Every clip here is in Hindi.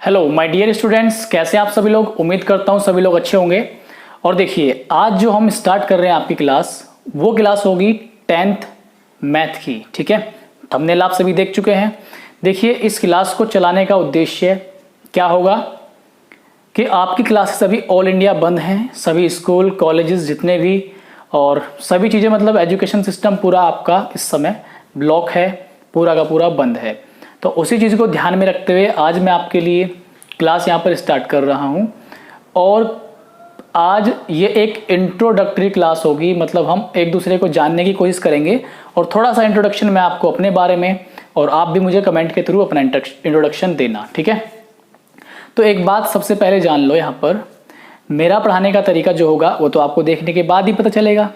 हेलो माय डियर स्टूडेंट्स, कैसे आप सभी लोग। उम्मीद करता हूँ सभी लोग अच्छे होंगे। और देखिए, आज जो हम स्टार्ट कर रहे हैं आपकी क्लास, वो क्लास होगी 10th मैथ की। ठीक है, थंबनेल आप सभी देख चुके हैं। देखिए, इस क्लास को चलाने का उद्देश्य क्या होगा कि आपकी क्लासेस अभी ऑल इंडिया बंद हैं, सभी स्कूल कॉलेजेस जितने भी, और सभी चीज़ें मतलब एजुकेशन सिस्टम पूरा आपका इस समय ब्लॉक है, पूरा का पूरा बंद है। तो उसी चीज़ को ध्यान में रखते हुए आज मैं आपके लिए क्लास यहाँ पर स्टार्ट कर रहा हूँ। और आज ये एक इंट्रोडक्टरी क्लास होगी, मतलब हम एक दूसरे को जानने की कोशिश करेंगे और थोड़ा सा इंट्रोडक्शन मैं आपको अपने बारे में, और आप भी मुझे कमेंट के थ्रू अपना इंट्रोडक्शन देना। ठीक है, तो एक बात सबसे पहले जान लो, यहाँ पर मेरा पढ़ाने का तरीका जो होगा वो तो आपको देखने के बाद ही पता चलेगा।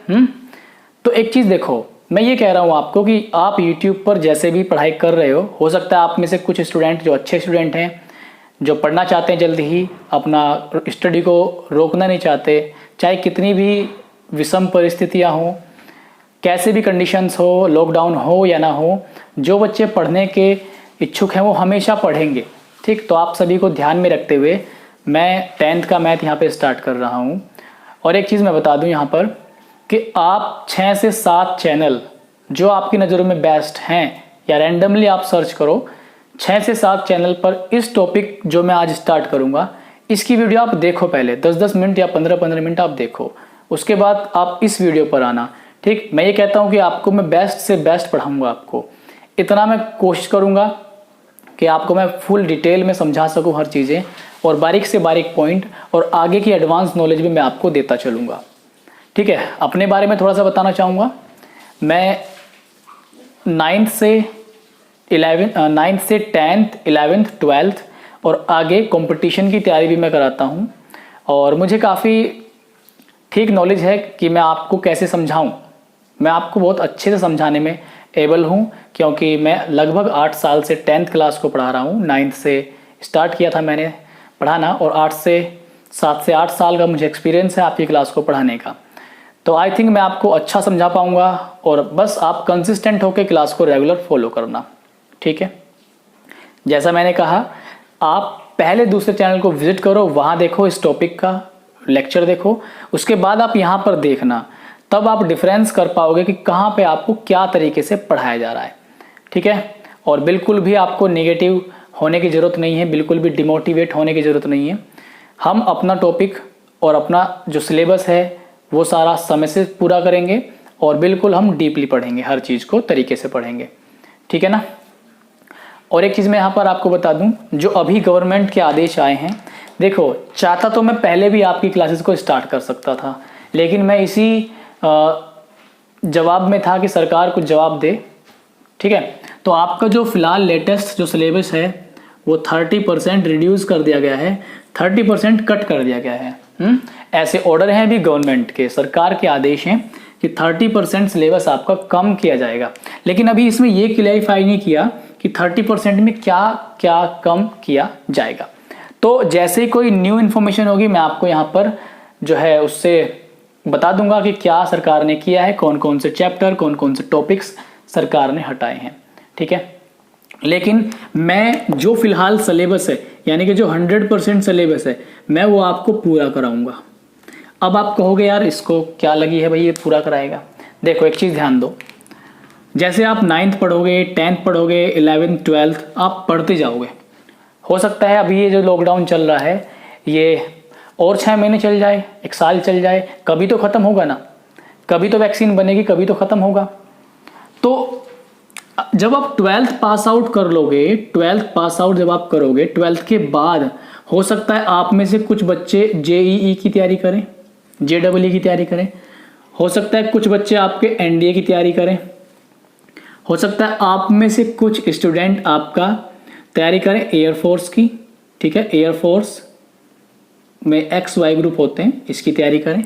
तो एक चीज़ देखो, मैं ये कह रहा हूँ आपको कि आप YouTube पर जैसे भी पढ़ाई कर रहे हो सकता है आप में से कुछ स्टूडेंट जो अच्छे स्टूडेंट हैं, जो पढ़ना चाहते हैं जल्दी ही, अपना स्टडी को रोकना नहीं चाहते, चाहे कितनी भी विषम परिस्थितियाँ हों, कैसे भी कंडीशंस हो, लॉकडाउन हो या ना हो, जो बच्चे पढ़ने के इच्छुक हैं वो हमेशा पढ़ेंगे। ठीक, तो आप सभी को ध्यान में रखते हुए मैं 10th का मैथ यहाँ पे स्टार्ट कर रहा हूँ। और एक चीज़ मैं बता दूँ यहाँ पर कि आप 6 से 7 चैनल जो आपकी नज़रों में बेस्ट हैं, या रैंडमली आप सर्च करो 6 से 7 चैनल पर इस टॉपिक जो मैं आज स्टार्ट करूँगा, इसकी वीडियो आप देखो। पहले 10-10 मिनट या 15-15 मिनट आप देखो, उसके बाद आप इस वीडियो पर आना। ठीक, मैं ये कहता हूँ कि आपको मैं बेस्ट से बेस्ट पढ़ाऊँगा। आपको इतना मैं कोशिश करूँगा कि आपको मैं फुल डिटेल में समझा सकूँ हर चीज़ें, और बारीक से बारीक पॉइंट और आगे की एडवांस नॉलेज भी मैं आपको देता चलूँगा। ठीक है, अपने बारे में थोड़ा सा बताना चाहूँगा। मैं 9th से 10th 11th 12th और आगे कंपटीशन की तैयारी भी मैं कराता हूँ, और मुझे काफ़ी ठीक नॉलेज है कि मैं आपको कैसे समझाऊँ। मैं आपको बहुत अच्छे से समझाने में एबल हूँ, क्योंकि मैं लगभग 8 साल से 10th क्लास को पढ़ा रहा हूँ। 9th से स्टार्ट किया था मैंने पढ़ाना, और 7 से 8 साल का मुझे एक्सपीरियंस है आपकी क्लास को पढ़ाने का। तो आई थिंक मैं आपको अच्छा समझा पाऊंगा, और बस आप कंसिस्टेंट होकर क्लास को रेगुलर फॉलो करना। ठीक है, जैसा मैंने कहा, आप पहले दूसरे चैनल को विजिट करो, वहाँ देखो इस टॉपिक का लेक्चर देखो, उसके बाद आप यहाँ पर देखना, तब आप डिफरेंस कर पाओगे कि कहाँ पे आपको क्या तरीके से पढ़ाया जा रहा है। ठीक है, और बिल्कुल भी आपको नेगेटिव होने की ज़रूरत नहीं है, बिल्कुल भी डिमोटिवेट होने की ज़रूरत नहीं है। हम अपना टॉपिक और अपना जो सिलेबस है वो सारा समय से पूरा करेंगे, और बिल्कुल हम डीपली पढ़ेंगे, हर चीज़ को तरीके से पढ़ेंगे। ठीक है ना। और एक चीज़ मैं यहाँ पर आपको बता दूँ, जो अभी गवर्नमेंट के आदेश आए हैं, देखो, चाहता तो मैं पहले भी आपकी क्लासेस को स्टार्ट कर सकता था, लेकिन मैं इसी जवाब में था कि सरकार कुछ जवाब दे। ठीक है, तो आपका जो फिलहाल लेटेस्ट जो सिलेबस है वो 30% रिड्यूस कर दिया गया है, 30% कट कर दिया गया है। ऐसे ऑर्डर हैं भी गवर्नमेंट के, सरकार के आदेश हैं कि 30% सिलेबस आपका कम किया जाएगा। लेकिन अभी इसमें ये क्लैरिफाई नहीं किया कि 30% में क्या क्या कम किया जाएगा। तो जैसे ही कोई न्यू इन्फॉर्मेशन होगी मैं आपको यहाँ पर जो है उससे बता दूंगा कि क्या सरकार ने किया है, कौन कौन से चैप्टर, कौन कौन से टॉपिक्स सरकार ने हटाए हैं। ठीक है, लेकिन मैं जो फिलहाल सिलेबस है, यानी कि जो 100% सिलेबस है, मैं वो आपको पूरा कराऊंगा। अब आप कहोगे यार इसको क्या लगी है भाई, ये पूरा कराएगा। देखो, एक चीज़ ध्यान दो, जैसे आप 9th पढ़ोगे, 10th पढ़ोगे, 11th 12th आप पढ़ते जाओगे। हो सकता है अभी ये जो लॉकडाउन चल रहा है ये और 6 महीने चल जाए, 1 साल चल जाए, कभी तो ख़त्म होगा ना, कभी तो वैक्सीन बनेगी, कभी तो ख़त्म होगा। तो जब आप 12th पास आउट कर लोगे, 12th पास आउट जब आप करोगे, 12th के बाद हो सकता है आप में से कुछ बच्चे JEE की तैयारी करें, JEE की तैयारी करें, हो सकता है कुछ बच्चे आपके NDA की तैयारी करें, हो सकता है आप में से कुछ स्टूडेंट आपका तैयारी करें एयरफोर्स की। ठीक है, एयरफोर्स में XY ग्रुप होते हैं, इसकी तैयारी करें।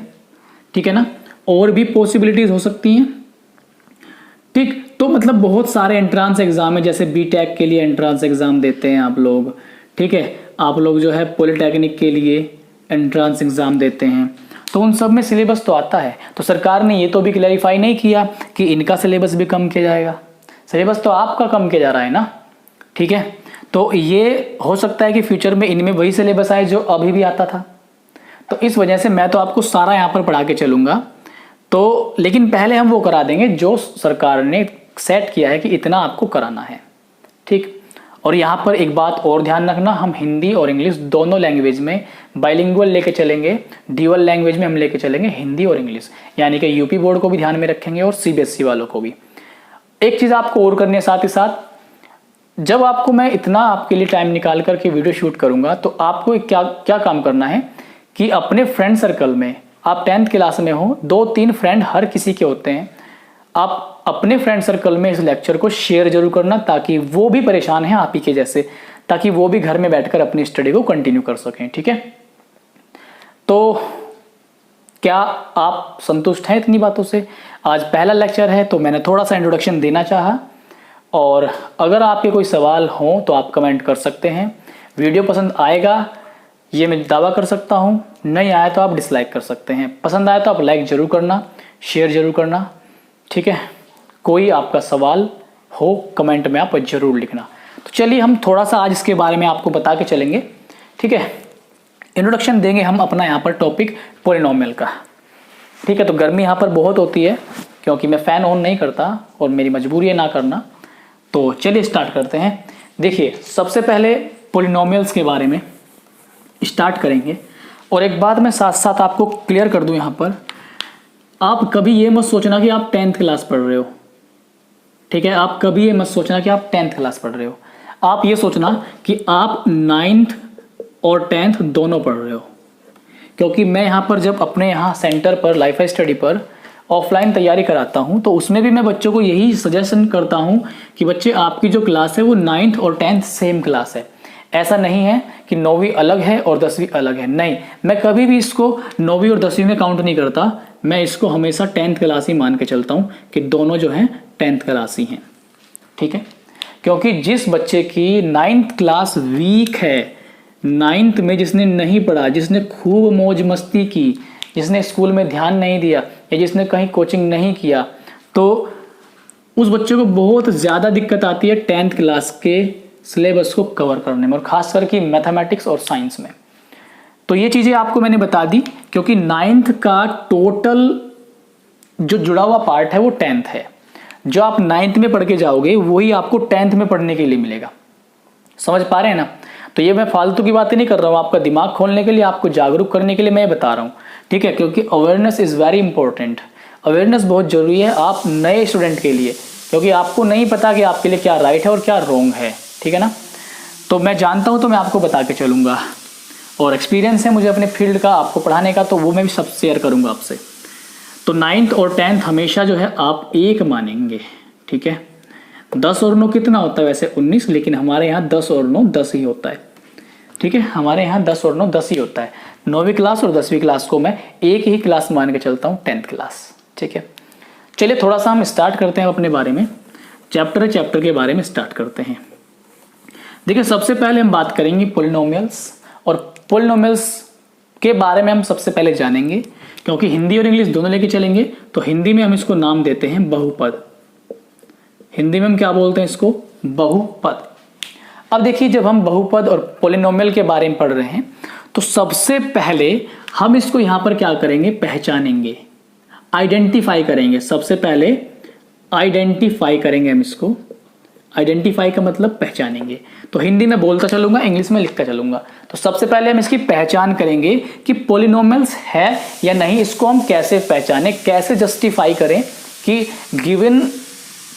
ठीक है ना, और भी पॉसिबिलिटीज हो सकती हैं। ठीक, तो मतलब बहुत सारे एंट्रांस एग्जाम है, जैसे BTech के लिए एंट्रांस एग्जाम देते हैं आप लोग। ठीक है, आप लोग जो है पॉलिटेक्निक के लिए एंट्रांस एग्जाम देते हैं, तो उन सब में सिलेबस तो आता है। तो सरकार ने ये तो भी क्लैरिफाई नहीं किया कि इनका सिलेबस भी कम किया जाएगा, सिलेबस तो आपका कम किया जा रहा है ना। ठीक है, तो ये हो सकता है कि फ्यूचर में इनमें वही सिलेबस आए जो अभी भी आता था। तो इस वजह से मैं तो आपको सारा यहाँ पर पढ़ा के चलूँगा। तो लेकिन पहले हम वो करा देंगे जो सरकार ने सेट किया है कि इतना आपको कराना है, ठीक। और यहाँ पर एक बात और ध्यान रखना, हम हिंदी और इंग्लिश दोनों लैंग्वेज में बाइलिंगुअल लेके चलेंगे, ड्यूअल लैंग्वेज में हम लेके चलेंगे हिंदी और इंग्लिश, यानी कि यूपी बोर्ड को भी ध्यान में रखेंगे और सीबीएसई वालों को भी। एक चीज़ आपको और करनी है साथ ही साथ, जब आपको मैं इतना आपके लिए टाइम निकाल करके वीडियो शूट करूंगा तो आपको क्या क्या काम करना है कि अपने फ्रेंड सर्कल में, आप 10th क्लास में हो, 2-3 फ्रेंड हर किसी के होते हैं, आप अपने फ्रेंड सर्कल में इस लेक्चर को शेयर जरूर करना ताकि वो भी परेशान हैं आप ही के जैसे, ताकि वो भी घर में बैठकर अपनी स्टडी को कंटिन्यू कर सकें, ठीक है। तो क्या आप संतुष्ट हैं इतनी बातों से? आज पहला लेक्चर है तो मैंने थोड़ा सा इंट्रोडक्शन देना चाहा, और अगर आपके कोई सवाल हो तो आप कमेंट कर सकते हैं। वीडियो पसंद आएगा ये मैं दावा कर सकता हूँ, नहीं आया तो आप डिसलाइक कर सकते हैं, पसंद आया तो आप लाइक जरूर करना, शेयर जरूर करना, ठीक है। कोई आपका सवाल हो कमेंट में आप जरूर लिखना। तो चलिए हम थोड़ा सा आज इसके बारे में आपको बता के चलेंगे, ठीक है। इंट्रोडक्शन देंगे हम अपना यहाँ पर टॉपिक पॉलिनोमियल का, ठीक है। तो गर्मी यहाँ पर बहुत होती है क्योंकि मैं फ़ैन ऑन नहीं करता और मेरी मजबूरी है ना करना। तो चलिए स्टार्ट करते हैं। देखिए सबसे पहले पॉलिनोमियल्स के बारे में स्टार्ट करेंगे, और एक बात मैं साथ साथ आपको क्लियर कर दूं यहाँ पर, आप कभी ये मत सोचना कि आप 10th क्लास पढ़ रहे हो, ठीक है। आप कभी ये मत सोचना कि आप 10th क्लास पढ़ रहे हो, आप ये सोचना कि आप 9th और 10th दोनों पढ़ रहे हो। क्योंकि मैं यहाँ पर जब अपने यहाँ सेंटर पर लाइफ स्टडी पर ऑफलाइन तैयारी कराता हूँ तो उसमें भी मैं बच्चों को यही सजेशन करता हूँ कि बच्चे आपकी जो क्लास है वो 9th और 10th सेम क्लास है। ऐसा नहीं है कि 9वीं अलग है और 10वीं अलग है, नहीं, मैं कभी भी इसको 9वीं और 10वीं में काउंट नहीं करता, मैं इसको हमेशा 10th क्लास ही मान के चलता हूँ कि दोनों जो हैं 10th क्लास ही हैं, ठीक है। क्योंकि जिस बच्चे की 9th क्लास वीक है, 9th में जिसने नहीं पढ़ा, जिसने खूब मौज मस्ती की, जिसने स्कूल में ध्यान नहीं दिया या जिसने कहीं कोचिंग नहीं किया, तो उस बच्चे को बहुत ज़्यादा दिक्कत आती है 10th क्लास के सिलेबस को कवर करने में, और खास करके मैथमेटिक्स और साइंस में। तो ये चीज़ें आपको मैंने बता दी क्योंकि 9th का टोटल जो जुड़ा हुआ पार्ट है वो 10th है। जो आप 9th में पढ़ के जाओगे वही आपको 10th में पढ़ने के लिए मिलेगा। समझ पा रहे हैं ना? तो ये मैं फालतू की बातें नहीं कर रहा हूँ, आपका दिमाग खोलने के लिए, आपको जागरूक करने के लिए मैं बता रहा हूँ, ठीक है। क्योंकि awareness is very important, awareness बहुत जरूरी है आप नए स्टूडेंट के लिए, क्योंकि आपको नहीं पता कि आपके लिए क्या राइट है और क्या रॉन्ग है, ठीक है ना। तो मैं जानता हूँ तो मैं आपको बता के चलूँगा, और एक्सपीरियंस है मुझे अपने फील्ड का आपको पढ़ाने का, तो वो मैं भी सब शेयर करूँगा आपसे। तो 9th और 10th हमेशा जो है आप एक मानेंगे, ठीक है। 10 और 9 कितना होता है वैसे 19, लेकिन हमारे यहाँ 10 और 9 10 ही होता है, ठीक है। हमारे यहाँ 10 और 9 10 ही होता है। 9वीं क्लास और 10वीं क्लास को मैं एक ही क्लास मान के चलता हूँ, 10th क्लास, ठीक है। चलिए थोड़ा सा हम स्टार्ट करते हैं अपने बारे में, चैप्टर के बारे में स्टार्ट करते हैं। देखिए सबसे पहले हम बात करेंगे पॉलिनोमियल्स, और पॉलिनोमियल्स के बारे में हम सबसे पहले जानेंगे क्योंकि हिंदी और इंग्लिश दोनों लेके चलेंगे। तो हिंदी में हम इसको नाम देते हैं बहुपद। हिंदी में हम क्या बोलते हैं इसको? बहुपद। अब देखिए जब हम बहुपद और पॉलिनोमियल के बारे में पढ़ रहे हैं तो सबसे पहले हम इसको यहां पर क्या करेंगे? पहचानेंगे, आइडेंटिफाई करेंगे। सबसे पहले आइडेंटिफाई करेंगे हम इसको। आइडेंटिफाई का मतलब पहचानेंगे। तो हिंदी में बोलता चलूंगा, इंग्लिश में लिखता चलूंगा। तो सबसे पहले हम इसकी पहचान करेंगे कि पॉलिनोमियल्स है या नहीं, इसको हम कैसे पहचाने, कैसे जस्टिफाई करें कि गिवन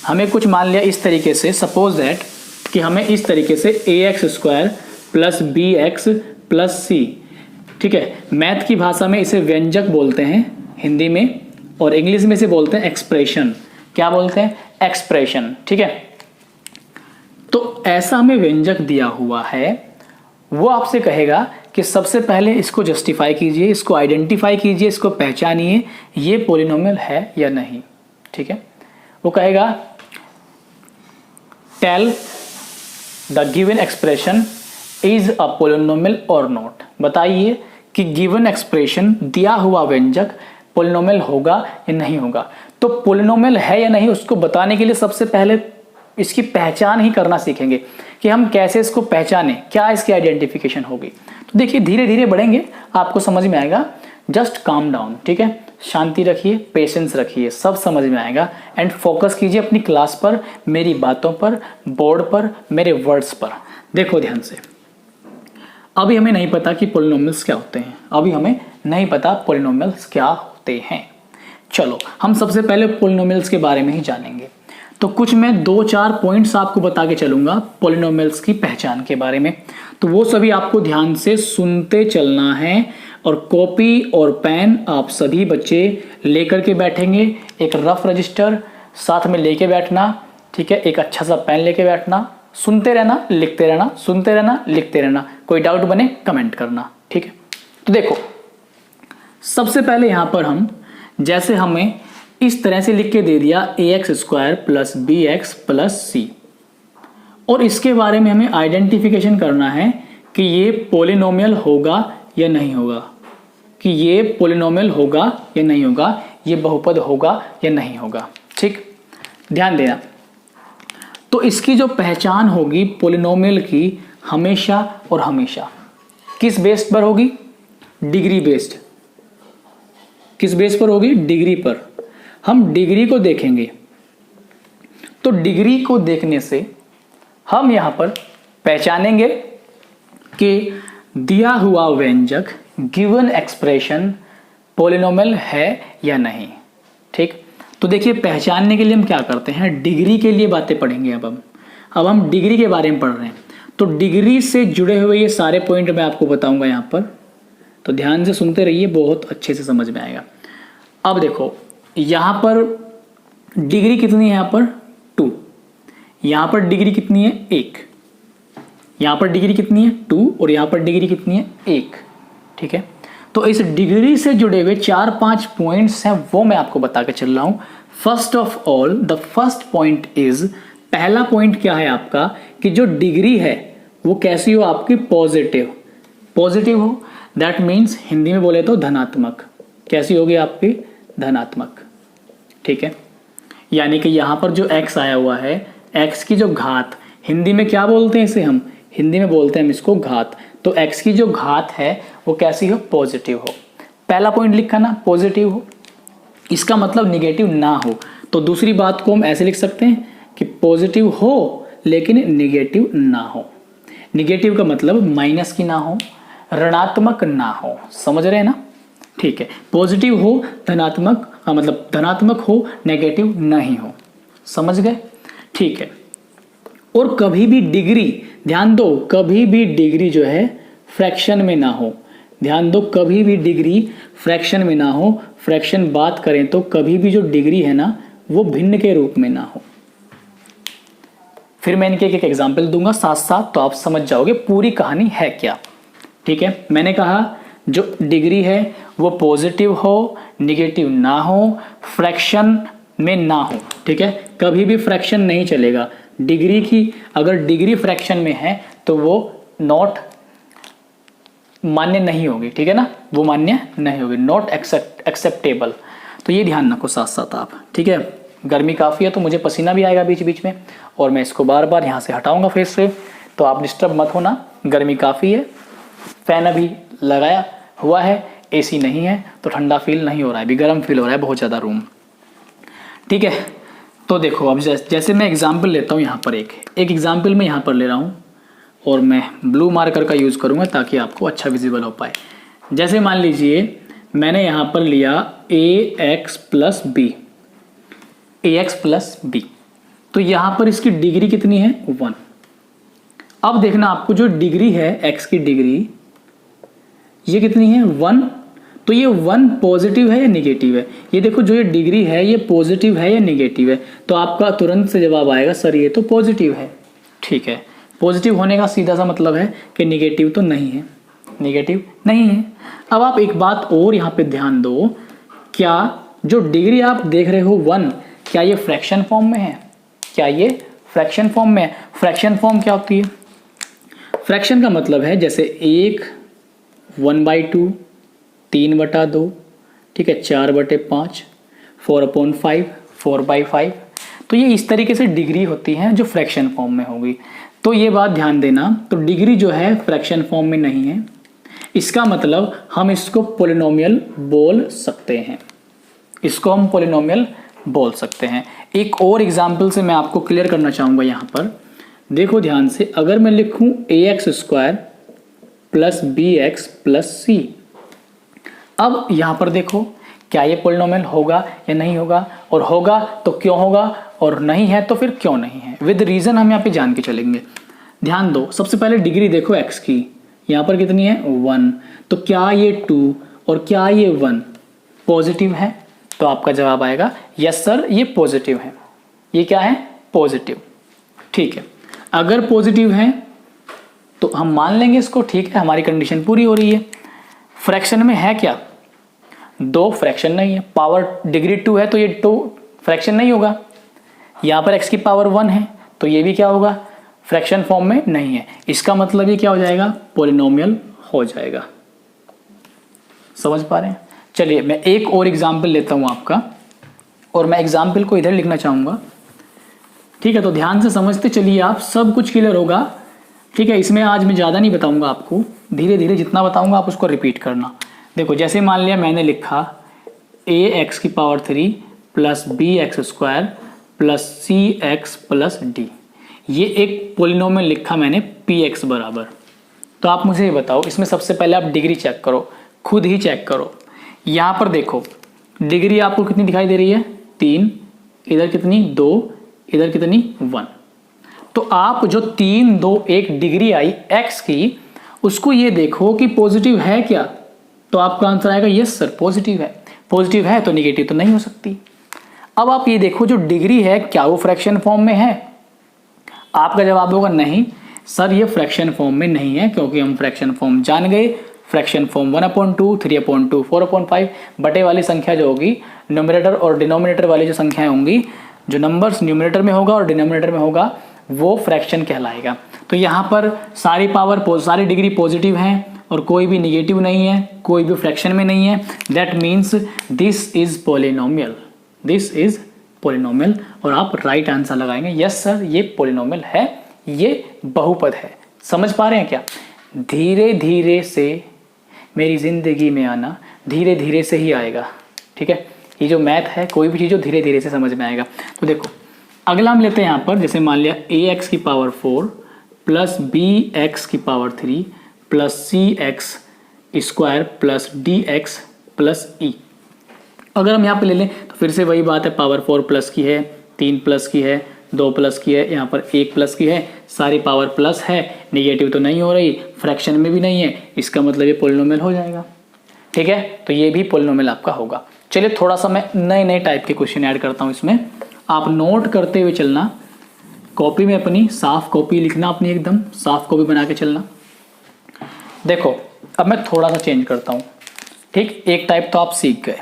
हमें कुछ मान लिया इस तरीके से, सपोज दैट कि हमें इस तरीके से ax² + bx + c, ठीक है। मैथ की भाषा में इसे व्यंजक बोलते हैं हिंदी में, और इंग्लिश में इसे बोलते हैं एक्सप्रेशन। क्या बोलते हैं? एक्सप्रेशन, ठीक है। तो ऐसा हमें व्यंजक दिया हुआ है, वो आपसे कहेगा कि सबसे पहले इसको जस्टिफाई कीजिए, इसको आइडेंटिफाई कीजिए, इसको पहचानिए, ये पॉलिनोमियल है या नहीं, ठीक है। वो कहेगा tell the given expression is a polynomial और नॉट। बताइए कि गिवन एक्सप्रेशन, दिया हुआ व्यंजक पॉलिनोमियल होगा या नहीं होगा। तो पॉलिनोमियल है या नहीं उसको बताने के लिए सबसे पहले इसकी पहचान ही करना सीखेंगे कि हम कैसे इसको पहचानें, क्या इसकी आइडेंटिफिकेशन होगी। तो देखिए धीरे धीरे बढ़ेंगे, आपको समझ में आएगा। जस्ट काम डाउन, ठीक है, शांति रखिए, पेशेंस रखिए, सब समझ में आएगा। एंड फोकस कीजिए अपनी क्लास पर, मेरी बातों पर, बोर्ड पर, मेरे वर्ड्स पर। देखो ध्यान से, अभी हमें नहीं पता कि पॉलिनोमियल्स क्या होते हैं, अभी हमें नहीं पता पॉलिनोमियल्स क्या होते हैं। चलो हम सबसे पहले पॉलिनोमियल्स के बारे में ही जानेंगे। तो कुछ मैं 2-4 पॉइंट्स आपको बता के चलूंगा पॉलिनोमियल्स की पहचान के बारे में, तो वो सभी आपको ध्यान से सुनते चलना है। और कॉपी और पेन आप सभी बच्चे लेकर के बैठेंगे, एक रफ रजिस्टर साथ में लेके बैठना, ठीक है, एक अच्छा सा पेन लेके बैठना, सुनते रहना, लिखते रहना, सुनते रहना, लिखते रहना। कोई डाउट बने कमेंट करना, ठीक है। तो देखो सबसे पहले यहां पर हम, जैसे हमें इस तरह से लिख के दे दिया ax² plus bx plus c, और इसके बारे में हमें आइडेंटिफिकेशन करना है कि ये पॉलिनोमियल होगा या नहीं होगा, कि ये पॉलिनोमियल होगा या नहीं होगा, ये बहुपद होगा या नहीं होगा। ठीक, ध्यान देना। तो इसकी जो पहचान होगी पॉलिनोमियल की, हमेशा और हमेशा किस बेस्ड पर होगी? Degree based. किस बेस पर होगी? डिग्री पर। हम डिग्री को देखेंगे, तो डिग्री को देखने से हम यहां पर पहचानेंगे कि दिया हुआ व्यंजक गिवन एक्सप्रेशन पॉलिनोमियल है या नहीं। ठीक, तो देखिए पहचानने के लिए हम क्या करते हैं, डिग्री के लिए बातें पढ़ेंगे। अब हम डिग्री के बारे में पढ़ रहे हैं, तो डिग्री से जुड़े हुए ये सारे पॉइंट मैं आपको बताऊंगा यहां पर, तो ध्यान से सुनते रहिए, बहुत अच्छे से समझ में आएगा। अब देखो यहां पर डिग्री कितनी है, यहां पर 2, यहां पर डिग्री कितनी है 1, यहां पर डिग्री कितनी है 2, और यहां पर डिग्री कितनी है 1। ठीक है, तो इस डिग्री से जुड़े हुए 4-5 पॉइंट्स हैं, वो मैं आपको बता के चल रहा हूं। First of all the first point is, पहला पॉइंट क्या है आपका, कि जो डिग्री है वो कैसी हो आपकी? पॉजिटिव। पॉजिटिव हो दैट मीन्स हिंदी में बोले तो धनात्मक। कैसी होगी आपकी? धनात्मक। ठीक है, यानी कि यहां पर जो x आया हुआ है, x की जो घात, हिंदी में क्या बोलते हैं इसे हम? हिंदी में बोलते हैं हम इसको घात। तो x की जो घात है वो कैसी हो? पॉजिटिव हो। पहला पॉइंट लिखा ना, पॉजिटिव हो, इसका मतलब निगेटिव ना हो। तो दूसरी बात को हम ऐसे लिख सकते हैं कि पॉजिटिव हो लेकिन निगेटिव ना हो। निगेटिव का मतलब माइनस की ना हो, ऋणात्मक ना हो, समझ रहे हैं ना? ठीक है, पॉजिटिव हो धनात्मक, मतलब धनात्मक हो, नेगेटिव नहीं हो, समझ गए? ठीक है, और कभी भी डिग्री, ध्यान दो, कभी भी डिग्री जो है फ्रैक्शन में ना हो। ध्यान दो, कभी भी डिग्री फ्रैक्शन में ना हो। फ्रैक्शन बात करें तो कभी भी जो डिग्री है ना वो भिन्न के रूप में ना हो। फिर मैं इनके एक एग्जाम्पल दूंगा साथ साथ, तो आप समझ जाओगे पूरी कहानी है क्या। ठीक है, मैंने कहा जो डिग्री है वो पॉजिटिव हो, निगेटिव ना हो, फ्रैक्शन में ना हो। ठीक है, कभी भी फ्रैक्शन नहीं चलेगा डिग्री की। अगर डिग्री फ्रैक्शन में है तो वो नॉट मान्य नहीं होगी। ठीक है ना, वो मान्य नहीं होगी, नॉट एक्सेप्टेबल। तो ये ध्यान रखो साथ साथ आप। ठीक है, गर्मी काफ़ी है तो मुझे पसीना भी आएगा बीच बीच में, और मैं इसको बार बार यहाँ से हटाऊंगा फेस से, तो आप डिस्टर्ब मत होना। गर्मी काफ़ी है, फैन अभी लगाया हुआ है, एसी नहीं है तो ठंडा फील नहीं हो रहा है, अभी गर्म फील हो रहा है बहुत ज़्यादा रूम। ठीक है, तो देखो अब जैसे मैं एग्जाम्पल लेता हूँ, यहाँ पर एक एग्जाम्पल मैं यहाँ पर ले रहा हूँ, और मैं ब्लू मार्कर का यूज़ करूँगा ताकि आपको अच्छा विजिबल हो पाए। जैसे मान लीजिए मैंने यहाँ पर लिया ax प्लस b, तो यहाँ पर इसकी डिग्री कितनी है? 1। अब देखना आपको जो डिग्री है x की डिग्री, ये कितनी है? 1। तो ये 1 पॉजिटिव है या निगेटिव है? ये देखो जो ये डिग्री है ये पॉजिटिव है या निगेटिव है? तो आपका तुरंत से जवाब आएगा सर ये तो पॉजिटिव है। ठीक है, पॉजिटिव होने का सीधा सा मतलब है कि निगेटिव तो नहीं है, निगेटिव नहीं है। अब आप एक बात और यहाँ पे ध्यान दो, क्या जो डिग्री आप देख रहे हो 1, क्या ये फ्रैक्शन फॉर्म में है? क्या ये फ्रैक्शन फॉर्म में है? फ्रैक्शन फॉर्म क्या होती है? फ्रैक्शन का मतलब है जैसे 1, 1/2, 3/2, ठीक है, 4/5, 4/5, 4/5। तो ये इस तरीके से डिग्री होती है जो फ्रैक्शन फॉर्म में होगी। तो ये बात ध्यान देना, तो डिग्री जो है फ्रैक्शन फॉर्म में नहीं है, इसका मतलब हम इसको पॉलिनोमियल बोल सकते हैं, इसको हम पॉलिनोमियल बोल सकते हैं। एक और एग्जाम्पल से मैं आपको क्लियर करना चाहूंगा यहाँ पर, देखो ध्यान से, अगर मैं लिखूं ax² plus bx plus c, अब यहां पर देखो क्या ये पॉलिनोमियल होगा या नहीं होगा, और होगा तो क्यों होगा, और नहीं है तो फिर क्यों नहीं है, विद रीजन हम यहाँ पे जान के चलेंगे। ध्यान दो, सबसे पहले डिग्री देखो x की, यहाँ पर कितनी है 1, तो क्या ये 2 और क्या ये 1 पॉजिटिव है, तो आपका जवाब आएगा यस सर ये पॉजिटिव है, ये क्या है पॉजिटिव। ठीक है, अगर पॉजिटिव है तो हम मान लेंगे इसको, ठीक है हमारी कंडीशन पूरी हो रही है। फ्रैक्शन में है क्या, 2 फ्रैक्शन नहीं है, पावर डिग्री 2 है तो ये 2 फ्रैक्शन नहीं होगा, यहाँ पर x की पावर 1 है तो ये भी क्या होगा फ्रैक्शन फॉर्म में नहीं है, इसका मतलब ये क्या हो जाएगा पॉलिनोमियल हो जाएगा। समझ पा रहे हैं? चलिए मैं एक और एग्जाम्पल लेता हूं आपका, और मैं एग्जाम्पल को इधर लिखना चाहूंगा। ठीक है, तो ध्यान से समझते चलिए, आप सब कुछ क्लियर होगा। ठीक है, इसमें आज मैं ज़्यादा नहीं बताऊंगा आपको, धीरे धीरे जितना बताऊंगा आप उसको रिपीट करना। देखो जैसे मान लिया मैंने लिखा ax³ plus bx² plus cx plus d, ये एक पॉलिनोमियल लिखा मैंने px बराबर। तो आप मुझे ये बताओ, इसमें सबसे पहले आप डिग्री चेक करो, खुद ही चेक करो। यहाँ पर देखो डिग्री आपको कितनी दिखाई दे रही है 3, इधर कितनी 2, इधर कितनी 1। तो आप जो 3, 2, 1 डिग्री आई x की, उसको ये देखो कि पॉजिटिव है क्या, तो आपका आंसर आएगा यस सर पॉजिटिव है। पॉजिटिव है तो निगेटिव तो नहीं हो सकती। अब आप ये देखो जो डिग्री है क्या वो फ्रैक्शन फॉर्म में है, आपका जवाब होगा नहीं सर ये फ्रैक्शन फॉर्म में नहीं है, क्योंकि हम फ्रैक्शन फॉर्म जान गए। फ्रैक्शन फॉर्म 1/2, 3/2, 4/5, बटे वाली संख्या जो होगी, न्यूमरेटर और डिनोमिनेटर वाली जो संख्याएं होंगी, जो नंबर्स न्यूमरेटर में होगा और डिनोमिनेटर में होगा वो फ्रैक्शन कहलाएगा। तो यहाँ पर सारी पावर सारी डिग्री पॉजिटिव हैं और कोई भी निगेटिव नहीं है, कोई भी फ्रैक्शन में नहीं है। That means this is polynomial, this is polynomial, और आप राइट आंसर लगाएंगे यस सर ये पॉलिनोमियल है, ये बहुपद है। समझ पा रहे हैं क्या? धीरे धीरे से मेरी जिंदगी में आना, धीरे धीरे से ही आएगा। ठीक है, ये जो मैथ है कोई भी चीज़ जो धीरे धीरे से समझ में आएगा। तो देखो अगला हम लेते हैं यहाँ पर, जैसे मान लिया ax² plus bx³ plus cx² plus dx plus e। अगर हम यहाँ पे ले लें तो फिर से वही बात है, पावर 4 प्लस की है, 3 प्लस की है, 2 प्लस की है, यहाँ पर 1 प्लस की है, सारी पावर प्लस है, निगेटिव तो नहीं हो रही, फ्रैक्शन में भी नहीं है, इसका मतलब ये पॉलिनोमियल हो जाएगा। ठीक है, तो ये भी पॉलिनोमियल आपका होगा। चलिए थोड़ा सा मैं नए नए टाइप के क्वेश्चन ऐड करता हूँ इसमें, आप नोट करते हुए चलना, कॉपी में अपनी साफ कॉपी लिखना, अपनी एकदम साफ कॉपी बना के चलना। देखो अब मैं थोड़ा सा चेंज करता हूँ। ठीक, एक टाइप तो आप सीख गए,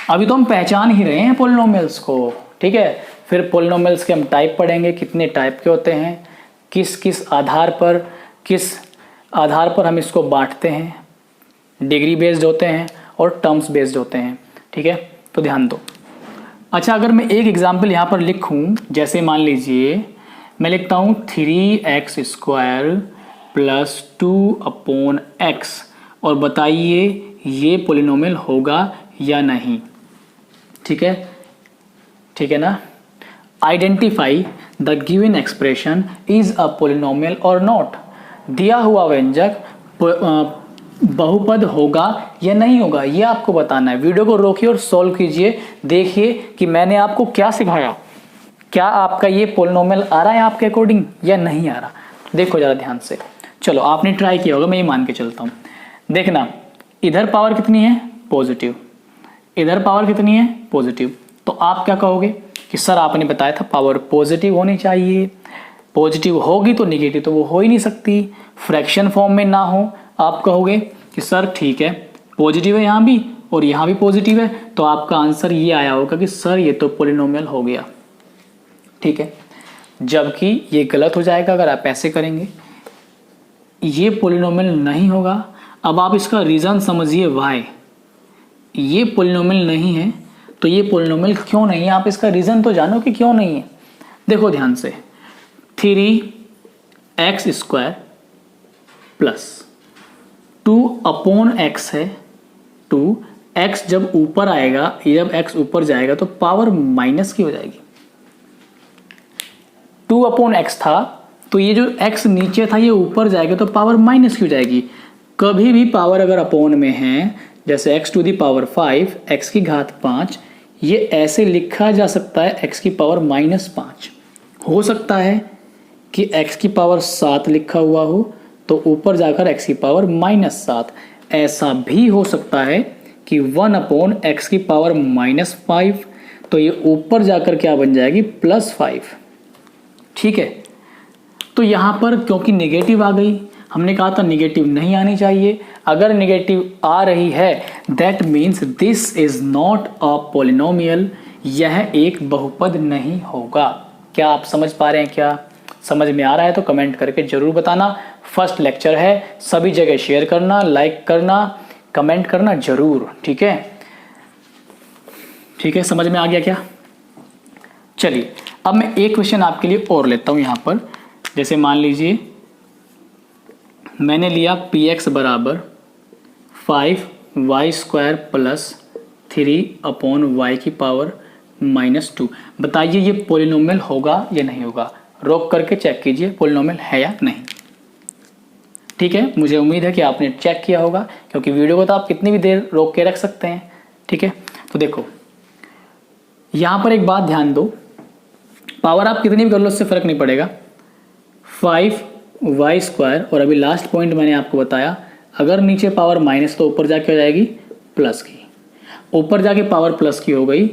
अभी तो हम पहचान ही रहे हैं पॉलिनोमियल्स को। ठीक है, फिर पॉलिनोमियल्स के हम टाइप पढ़ेंगे, कितने टाइप के होते हैं, किस आधार पर हम इसको बांटते हैं, डिग्री बेस्ड होते हैं और टर्म्स बेस्ड होते हैं। ठीक है, तो ध्यान दो। अच्छा, अगर मैं एक एग्जांपल यहाँ पर लिखूँ, जैसे मान लीजिए मैं लिखता हूँ 3x² प्लस 2/x, और बताइए ये पॉलिनोमियल होगा या नहीं। ठीक है ना। Identify the given expression is a polynomial और नॉट। दिया हुआ व्यंजक बहुपद होगा या नहीं होगा, ये आपको बताना है। वीडियो को रोकिए और सॉल्व कीजिए, देखिए कि मैंने आपको क्या सिखाया, क्या आपका ये पॉलिनोमियल आ रहा है आपके अकॉर्डिंग या नहीं आ रहा। देखो जरा ध्यान से, चलो आपने ट्राई किया होगा, मैं ये मान के चलता हूँ। देखना इधर पावर कितनी है पॉजिटिव, इधर पावर कितनी है पॉजिटिव, तो आप क्या कहोगे कि सर आपने बताया था पावर पॉजिटिव होनी चाहिए, पॉजिटिव होगी तो निगेटिव तो वो हो ही नहीं सकती, फ्रैक्शन फॉर्म में ना हो। आप कहोगे कि सर ठीक है पॉजिटिव है यहाँ भी और यहाँ भी पॉजिटिव है, तो आपका आंसर ये आया होगा कि सर ये तो पॉलिनोमियल हो गया। ठीक है, जबकि ये गलत हो जाएगा अगर आप ऐसे करेंगे, ये पॉलिनोमियल नहीं होगा। अब आप इसका रीज़न समझिए वाई, ये पॉलिनोमियल नहीं है तो ये पोलिनोमियल क्यों नहीं है, आप इसका रीज़न तो जानो कि क्यों नहीं है। देखो ध्यान से, 3x² प्लस 2/x है 2, x जब ऊपर आएगा, जब x ऊपर जाएगा तो पावर माइनस की हो जाएगी। 2/x था तो ये जो x नीचे था ये ऊपर जाएगा तो पावर माइनस की हो जाएगी। कभी भी पावर अगर अपोन में है, जैसे x to the power 5, x की घात 5, ये ऐसे लिखा जा सकता है x की पावर -5। हो सकता है कि x की पावर 7 लिखा हुआ हो तो ऊपर जाकर x की पावर -7। ऐसा भी हो सकता है कि 1/x की पावर -5, तो ये ऊपर जाकर क्या बन जाएगी, +5। ठीक है, तो यहाँ पर क्योंकि नेगेटिव आ गई, हमने कहा था नेगेटिव नहीं आनी चाहिए। अगर नेगेटिव आ रही है that means this is not a polynomial, यह एक बहुपद नहीं होगा। क्या आप समझ पा रहे हैं? क्या समझ में आ रहा है तो कमेंट करके जरूर बताना। फर्स्ट लेक्चर है, सभी जगह शेयर करना, लाइक करना, कमेंट करना जरूर। ठीक है, ठीक है, समझ में आ गया क्या? चलिए अब मैं एक क्वेश्चन आपके लिए और लेता हूं यहाँ पर। जैसे मान लीजिए मैंने लिया px बराबर 5y² प्लस 3/y की पावर -2। बताइए ये पोलिनोमियल होगा या नहीं होगा? रोक करके चेक कीजिए पोलिनोमियल है या नहीं। ठीक है, मुझे उम्मीद है कि आपने चेक किया होगा, क्योंकि वीडियो को तो आप कितनी भी देर रोक के रख सकते हैं। ठीक है, तो देखो यहाँ पर एक बात ध्यान दो, पावर आप कितनी भी कर लो उससे फर्क नहीं पड़ेगा। 5y² और अभी लास्ट पॉइंट मैंने आपको बताया, अगर नीचे पावर माइनस तो ऊपर जाके हो जाएगी प्लस की। ऊपर जाके पावर प्लस की हो गई,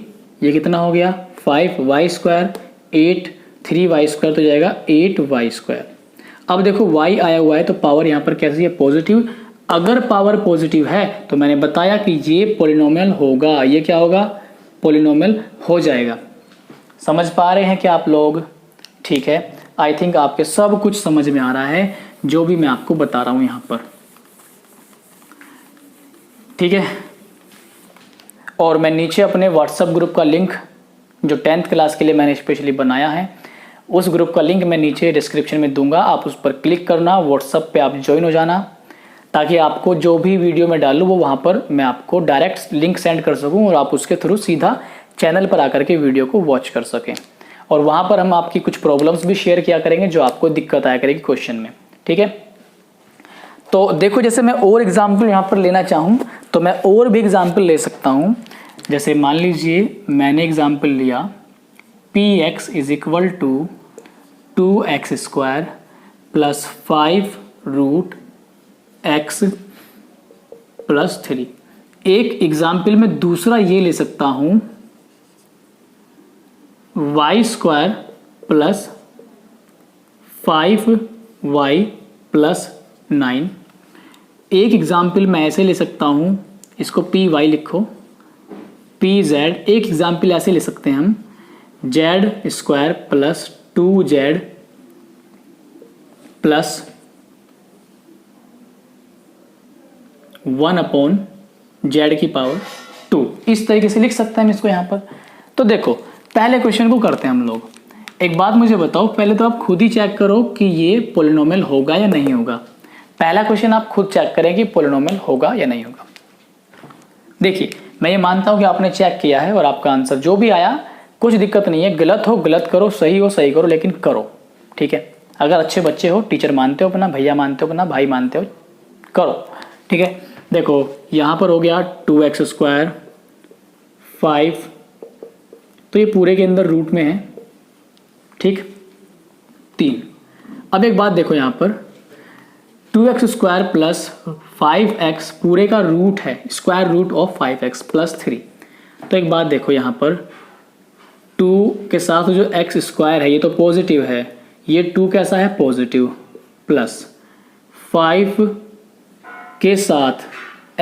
ये कितना हो गया 5y², 8 3y² तो जाएगा 8y²। अब देखो y आया हुआ है तो पावर यहाँ पर कैसी है, पॉजिटिव। अगर पावर पॉजिटिव है तो मैंने बताया कि ये पोलिनोमियल होगा। ये क्या होगा, पोलिनोमियल हो जाएगा। समझ पा रहे हैं क्या आप लोग? ठीक है, आई थिंक आपके सब कुछ समझ में आ रहा है जो भी मैं आपको बता रहा हूं यहां पर। ठीक है, और मैं नीचे अपने व्हाट्सएप ग्रुप का लिंक, जो 10th क्लास के लिए मैंने स्पेशली बनाया है, उस ग्रुप का लिंक मैं नीचे डिस्क्रिप्शन में दूंगा। आप उस पर क्लिक करना, व्हाट्सएप पे आप ज्वाइन हो जाना, ताकि आपको जो भी वीडियो मैं डालूँ वो वहाँ पर मैं आपको डायरेक्ट लिंक सेंड कर सकूँ और आप उसके थ्रू सीधा चैनल पर आकर के वीडियो को वॉच कर सकें। और वहाँ पर हम आपकी कुछ प्रॉब्लम्स भी शेयर किया करेंगे जो आपको दिक्कत आया करेगी क्वेश्चन में। ठीक है, तो देखो जैसे मैं और एग्जाम्पल यहाँ पर लेना चाहूँ तो मैं और भी एग्जाम्पल ले सकता हूँ। जैसे मान लीजिए मैंने एग्जाम्पल लिया px = 2x² plus 5√x plus 3। एक एग्जाम्पल में दूसरा ये ले सकता हूँ y² प्लस 5y प्लस 9। एक एग्जाम्पल मैं ऐसे ले सकता हूँ, इसको py लिखो, pz। एक एग्जाम्पल ऐसे ले सकते हैं हम z² plus 2z plus 1/z की पावर 2। इस तरीके से लिख सकते हैं हम इसको यहाँ पर। तो देखो पहले क्वेश्चन को करते हैं हम लोग। एक बात मुझे बताओ, पहले तो आप खुद ही चेक करो कि ये पोलिनोमियल होगा या नहीं होगा। पहला क्वेश्चन आप खुद चेक करें कि पोलिनोमियल होगा या नहीं होगा। देखिए मैं ये मानता हूं कि आपने चेक किया है और आपका आंसर जो भी आया कुछ दिक्कत नहीं है, गलत हो गलत करो, सही हो सही करो, लेकिन करो। ठीक है, अगर अच्छे बच्चे हो, टीचर मानते हो अपना, भैया मानते हो अपना, भाई मानते हो, करो। ठीक है, देखो यहाँ पर हो गया 2x², 5, तो ये पूरे के अंदर रूट में है। ठीक, 3। अब एक बात देखो यहाँ पर 2x² प्लस 5x पूरे का रूट है, square root of 5x plus 3। तो एक बात देखो यहाँ पर 2 के साथ जो x² है ये तो पॉजिटिव है, ये 2 कैसा है, पॉजिटिव, प्लस 5 के साथ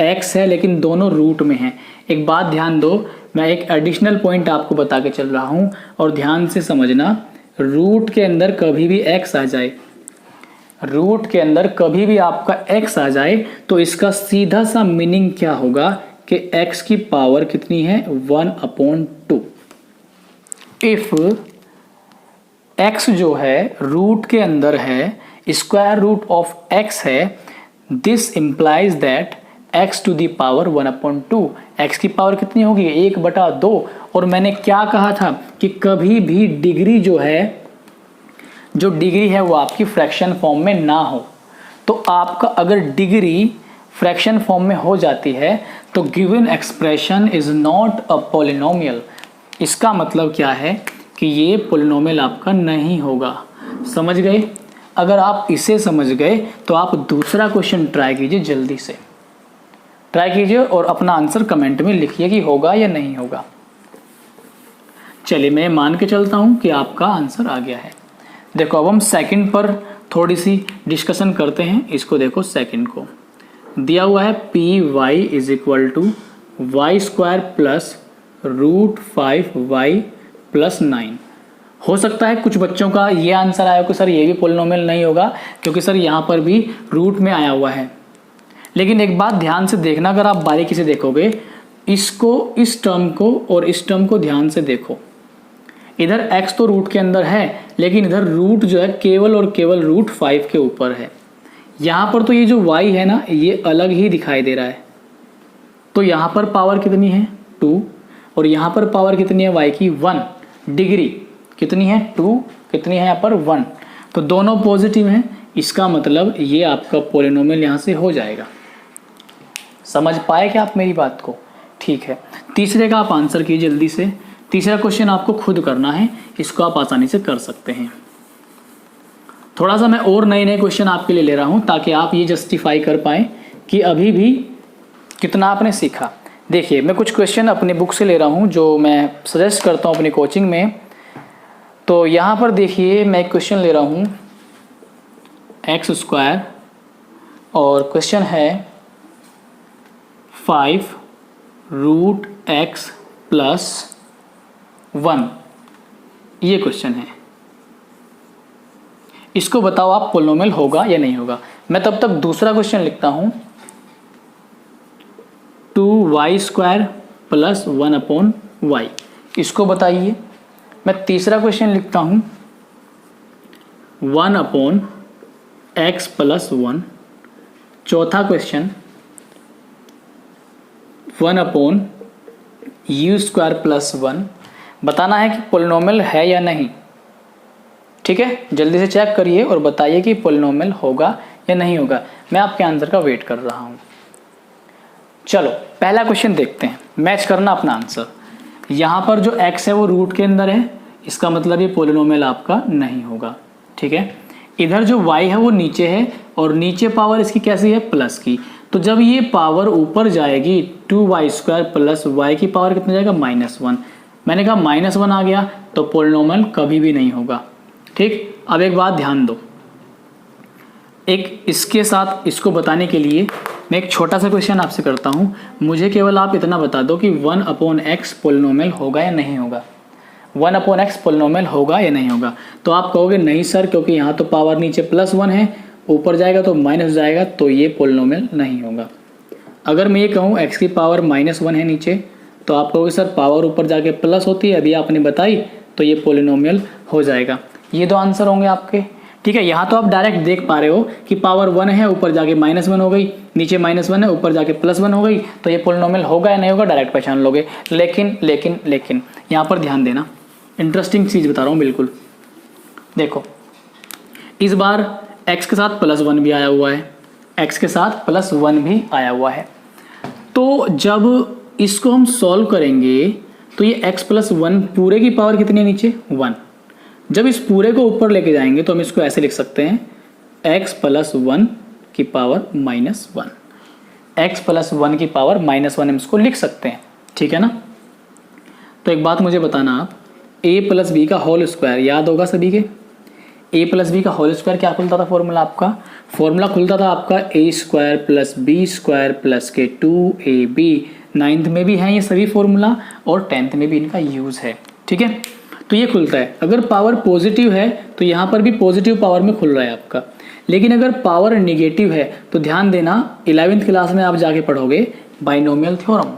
x है लेकिन दोनों रूट में हैं। एक बात ध्यान दो, मैं एक एडिशनल पॉइंट आपको बता के चल रहा हूं और ध्यान से समझना। रूट के अंदर कभी भी x आ जाए, रूट के अंदर कभी भी आपका x आ जाए तो इसका सीधा सा मीनिंग क्या होगा कि x की पावर कितनी है 1/2। इफ x जो है रूट के अंदर है, स्क्वायर रूट ऑफ x है, this implies that x to the power 1/2। x की पावर कितनी होगी 1/2। और मैंने क्या कहा था कि कभी भी डिग्री जो डिग्री है वो आपकी फ्रैक्शन फॉर्म में ना हो। तो आपका अगर डिग्री फ्रैक्शन फॉर्म में हो जाती है तो given expression is not a polynomial. इसका मतलब क्या है कि ये पॉलिनोमियल आपका नहीं होगा। समझ गए? अगर आप इसे समझ गए तो आप दूसरा क्वेश्चन ट्राई कीजिए, जल्दी से ट्राई कीजिए और अपना आंसर कमेंट में लिखिए कि होगा या नहीं होगा। चलिए मैं मान के चलता हूं कि आपका आंसर आ गया है। देखो अब हम सेकंड पर थोड़ी सी डिस्कशन करते हैं। इसको देखो, सेकंड को दिया हुआ है p y is equal to y square plus √5y plus 9। हो सकता है कुछ बच्चों का ये आंसर आया कि सर ये भी पॉलिनोमियल नहीं होगा, क्योंकि सर यहाँ पर भी रूट में आया हुआ है। लेकिन एक बात ध्यान से देखना, अगर आप बारीकी से देखोगे इसको, इस टर्म को और इस टर्म को ध्यान से देखो। इधर x तो रूट के अंदर है, लेकिन इधर रूट जो है केवल और केवल √5 के ऊपर है। यहाँ पर तो ये जो y है ना, ये अलग ही दिखाई दे रहा है। तो यहाँ पर पावर कितनी है 2 और यहाँ पर पावर कितनी है y की 1। डिग्री कितनी है 2, कितनी है यहाँ पर 1। तो दोनों पॉजिटिव हैं, इसका मतलब ये आपका पॉलिनोमियल यहाँ से हो जाएगा। समझ पाए क्या आप मेरी बात को? ठीक है, तीसरे का आप आंसर कीजिए जल्दी से। तीसरा क्वेश्चन आपको खुद करना है, इसको आप आसानी से कर सकते हैं। थोड़ा सा मैं और नए नए क्वेश्चन आपके लिए ले रहा हूं ताकि आप ये जस्टिफाई कर पाएं कि अभी भी कितना आपने सीखा। देखिए मैं कुछ क्वेश्चन अपने बुक से ले रहा हूं जो मैं सजेस्ट करता हूं अपनी कोचिंग में। तो यहाँ पर देखिए मैं एक क्वेश्चन ले रहा हूं x² और क्वेश्चन है 5√x प्लस 1। ये क्वेश्चन है, इसको बताओ आप पॉलिनोमियल होगा या नहीं होगा। मैं तब तक दूसरा क्वेश्चन लिखता हूं 2y² प्लस 1/y। इसको बताइए। मैं तीसरा क्वेश्चन लिखता हूं 1/x प्लस 1। चौथा क्वेश्चन 1/u² प्लस 1। बताना है कि पॉलिनोमियल है या नहीं। ठीक है, जल्दी से चेक करिए और बताइए कि पॉलिनोमियल होगा या नहीं होगा। मैं आपके आंसर का वेट कर रहा हूं। चलो पहला क्वेश्चन देखते हैं, मैच करना अपना आंसर। यहाँ पर जो x है वो रूट के अंदर है, इसका मतलब ये पॉलिनोमियल आपका नहीं होगा। ठीक है, इधर जो y है वो नीचे है और नीचे पावर इसकी कैसी है प्लस की। तो जब ये पावर ऊपर जाएगी 2y² प्लस y की पावर कितना जाएगा -1। मैंने कहा -1 आ गया तो पॉलिनोमियल कभी भी नहीं होगा। ठीक, अब एक बात ध्यान दो, एक इसके साथ इसको बताने के लिए मैं एक छोटा सा क्वेश्चन आपसे करता हूं। मुझे केवल आप इतना बता दो कि 1/x पॉलिनोमियल होगा या नहीं होगा। 1/x पॉलिनोमियल होगा या नहीं होगा। तो आप कहोगे नहीं सर, क्योंकि यहाँ तो पावर नीचे +1 है, ऊपर जाएगा तो माइनस जाएगा, तो ये पॉलिनोमियल नहीं होगा। अगर मैं ये कहूँ x की पावर -1 है नीचे, तो आप कहोगे सर पावर ऊपर जाके प्लस होती है, अभी आपने बताई, तो ये पॉलिनोमियल हो जाएगा। ये दो आंसर होंगे आपके। ठीक है, यहाँ तो आप डायरेक्ट देख पा रहे हो कि पावर 1 है, ऊपर जाके -1 हो गई, नीचे -1 है, ऊपर जाके +1 हो गई, तो ये पॉलिनोमियल होगा या नहीं होगा डायरेक्ट पहचान लोगे। लेकिन यहाँ पर ध्यान देना, इंटरेस्टिंग चीज़ बता रहा हूँ बिल्कुल। देखो इस बार x के साथ +1 भी आया हुआ है, x के साथ +1 भी आया हुआ है। तो जब इसको हम सॉल्व करेंगे तो ये x + 1 पूरे की पावर कितनी है नीचे 1। जब इस पूरे को ऊपर लेके जाएंगे तो हम इसको ऐसे लिख सकते हैं x + 1 की पावर -1। x + 1 की पावर -1 हम इसको लिख सकते हैं। ठीक है ना। तो एक बात मुझे बताना आप, a + b का होल स्क्वायर याद होगा सभी के। a + b का होल स्क्वायर क्या खुलता था फॉर्मूला आपका? फॉर्मूला खुलता था आपका a² + b² + के 2ab। 9th में भी है ये सभी फॉर्मूला और 10th में भी इनका यूज है। ठीक है, तो ये खुलता है। अगर पावर पॉजिटिव है तो यहाँ पर भी पॉजिटिव पावर में खुल रहा है आपका। लेकिन अगर पावर नेगेटिव है तो ध्यान देना, 11th क्लास में आप जाके पढ़ोगे बाइनोमियल थ्योरम,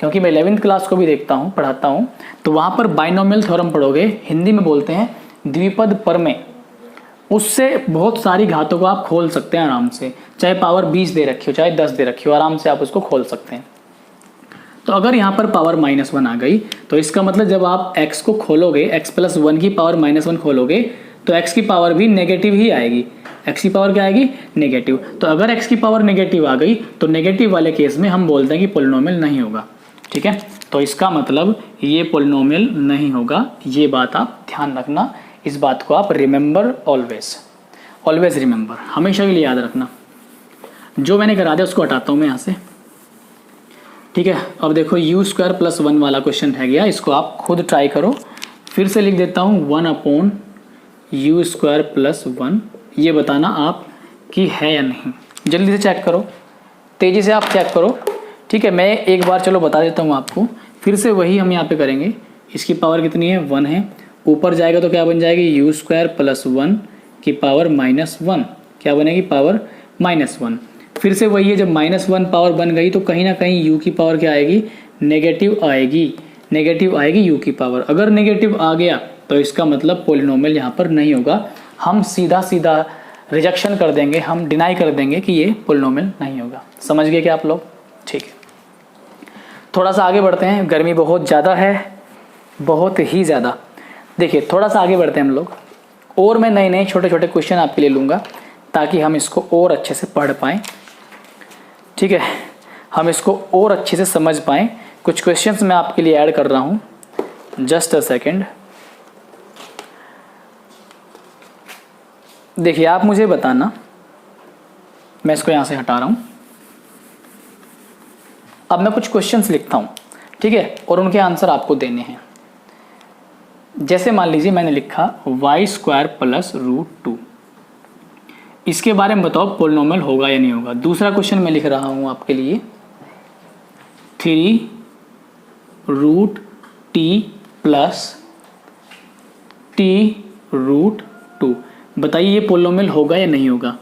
क्योंकि मैं 11th क्लास को भी देखता हूँ, पढ़ाता हूँ, तो वहाँ पर बाइनोमियल थ्योरम पढ़ोगे, हिंदी में बोलते हैं द्विपद प्रमेय। उससे बहुत सारी घातों को आप खोल सकते हैं आराम से, चाहे पावर 20 दे रखी हो, चाहे 10 दे रखी हो, आराम से आप उसको खोल सकते हैं। तो अगर यहाँ पर पावर -1 आ गई तो इसका मतलब जब आप x को खोलोगे, x + 1 की पावर -1 खोलोगे तो x की पावर भी नेगेटिव ही आएगी। x की पावर क्या आएगी? नेगेटिव। तो अगर x की पावर नेगेटिव आ गई तो नेगेटिव वाले केस में हम बोलते हैं कि पॉलिनोमियल नहीं होगा। ठीक है, तो इसका मतलब ये पॉलिनोमियल नहीं होगा। ये बात आप ध्यान रखना, इस बात को आप रिमेंबर, ऑलवेज रिमेंबर, हमेशा के लिए याद रखना। जो मैंने करा दिया उसको हटाता हूँ मैं यहाँ से। ठीक है, अब देखो u² + 1 वाला क्वेश्चन है गया, इसको आप खुद ट्राई करो। फिर से लिख देता हूँ 1/u² + 1, ये बताना आप कि है या नहीं। जल्दी से चेक करो, तेज़ी से आप चेक करो। ठीक है, मैं एक बार चलो बता देता हूँ आपको, फिर से वही हम यहाँ पे करेंगे। इसकी पावर कितनी है? 1 है। ऊपर जाएगा तो क्या बन जाएगी? u² + 1 की पावर -1, क्या बनेगी? पावर -1। फिर से वही है, जब -1 पावर बन गई तो कहीं ना कहीं u की पावर क्या आएगी? नेगेटिव आएगी, नेगेटिव आएगी u की पावर। अगर नेगेटिव आ गया तो इसका मतलब पॉलिनोमियल यहाँ पर नहीं होगा। हम सीधा सीधा रिजेक्शन कर देंगे, हम डिनाई कर देंगे कि ये पॉलिनोमियल नहीं होगा। समझ गए क्या आप लोग? ठीक है, थोड़ा सा आगे बढ़ते हैं। गर्मी बहुत ज़्यादा है, बहुत ही ज़्यादा। देखिए थोड़ा सा आगे बढ़ते हैं हम लोग, और मैं नए नए छोटे छोटे क्वेश्चन आपके लिए लूँगा ताकि हम इसको और अच्छे से पढ़ पाएँ। ठीक है, हम इसको और अच्छे से समझ पाएँ। कुछ क्वेश्चंस मैं आपके लिए ऐड कर रहा हूँ, जस्ट अ सेकेंड। देखिए आप मुझे बताना, मैं इसको यहाँ से हटा रहा हूँ। अब मैं कुछ क्वेश्चंस लिखता हूँ, ठीक है, और उनके आंसर आपको देने हैं। जैसे मान लीजिए मैंने लिखा y² + √2, इसके बारे में बताओ पॉलिनोमियल होगा या नहीं होगा। दूसरा क्वेश्चन मैं लिख रहा हूँ आपके लिए 3√t + t√2, बताइए ये पॉलिनोमियल होगा या नहीं होगा।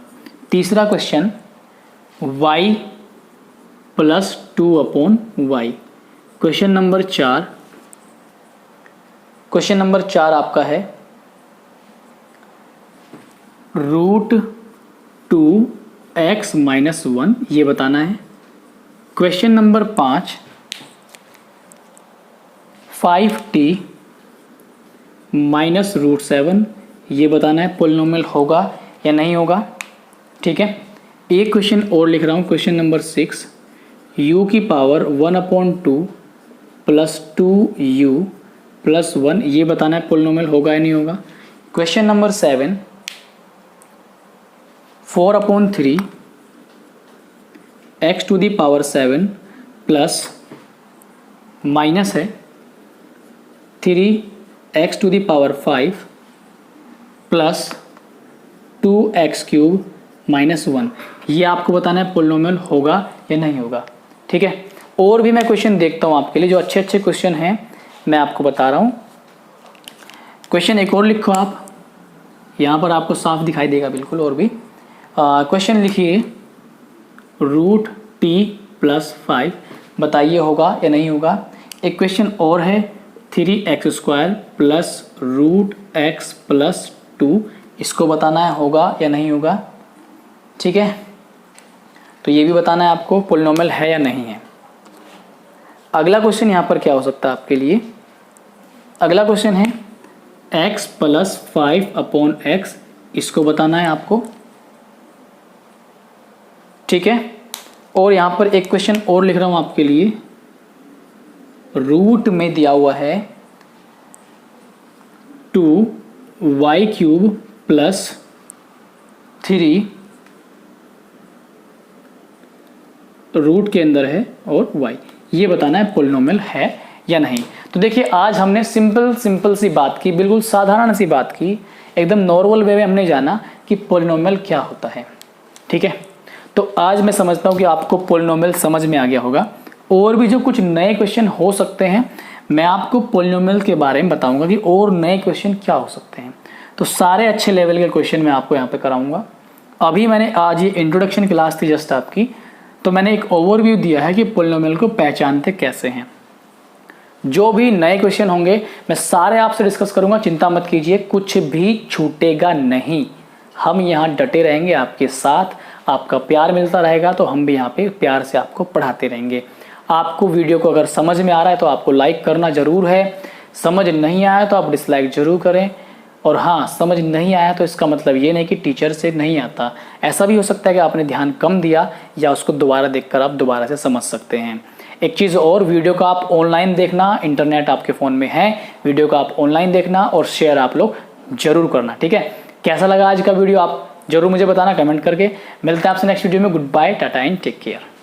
तीसरा question y + 2/y। Question number 4 आपका है √2x - 1, ये बताना है। क्वेश्चन नंबर 5 5t - √7, ये बताना है पॉलिनोमियल होगा या नहीं होगा। ठीक है, एक क्वेश्चन और लिख रहा हूँ, क्वेश्चन नंबर 6 u की पावर 1/2 + 2u + 1, ये बताना है पॉलिनोमियल होगा या नहीं होगा। Question number 7 4/3 x⁻7 plus minus है 3x⁵ प्लस 2x³ - 1, ये आपको बताना है पॉलिनोमियल होगा या नहीं होगा। ठीक है, और भी मैं क्वेश्चन देखता हूँ आपके लिए, जो अच्छे अच्छे क्वेश्चन हैं मैं आपको बता रहा हूँ। क्वेश्चन एक और लिखो आप, यहाँ पर आपको साफ दिखाई देगा बिल्कुल। और भी क्वेश्चन लिखिए √t + 5, बताइए होगा या नहीं होगा। एक क्वेश्चन और है 3x² + √x + 2, इसको बताना है होगा या नहीं होगा। ठीक है, तो ये भी बताना है आपको पॉलिनोमियल है या नहीं है। अगला क्वेश्चन यहाँ पर क्या हो सकता है आपके लिए। अगला क्वेश्चन है x + 5/x, इसको बताना है आपको। ठीक है, और यहाँ पर एक क्वेश्चन और लिख रहा हूँ आपके लिए, रूट में दिया हुआ है 2y³ + 3 रूट के अंदर है और y, ये बताना है पॉलिनोमियल है या नहीं। तो देखिए आज हमने सिंपल सी बात की, बिल्कुल साधारण सी बात की, एकदम नॉर्मल वे में हमने जाना कि पॉलिनोमियल क्या होता है। ठीक है, तो आज मैं समझता हूँ कि आपको पॉलिनोमियल समझ में आ गया होगा। और भी जो कुछ नए क्वेश्चन हो सकते हैं, मैं आपको पॉलिनोमियल के बारे में बताऊंगा कि और नए क्वेश्चन क्या हो सकते हैं। तो सारे अच्छे लेवल के क्वेश्चन मैं आपको यहाँ पे कराऊंगा। अभी मैंने आज ये इंट्रोडक्शन क्लास थी जस्ट आपकी, तो मैंने एक ओवरव्यू दिया है कि पॉलिनोमियल को पहचानते कैसे हैं। जो भी नए क्वेश्चन होंगे मैं सारे आपसे डिस्कस करूंगा, चिंता मत कीजिए, कुछ भी छूटेगा नहीं। हम यहाँ डटे रहेंगे आपके साथ, आपका प्यार मिलता रहेगा तो हम भी यहाँ पे प्यार से आपको पढ़ाते रहेंगे। आपको वीडियो को अगर समझ में आ रहा है तो आपको लाइक करना जरूर है, समझ नहीं आया तो आप डिसलाइक जरूर करें। और हाँ, समझ नहीं आया तो इसका मतलब ये नहीं कि टीचर से नहीं आता, ऐसा भी हो सकता है कि आपने ध्यान कम दिया या उसको दोबारा देखकर आप दोबारा से समझ सकते हैं। एक चीज़ और, वीडियो का आप ऑनलाइन देखना, इंटरनेट आपके फ़ोन में है, वीडियो का आप ऑनलाइन देखना और शेयर आप लोग जरूर करना, ठीक है। कैसा लगा आज का वीडियो आप जरूर मुझे बताना कमेंट करके। मिलते हैं आपसे नेक्स्ट वीडियो में। Good bye, tata and take care.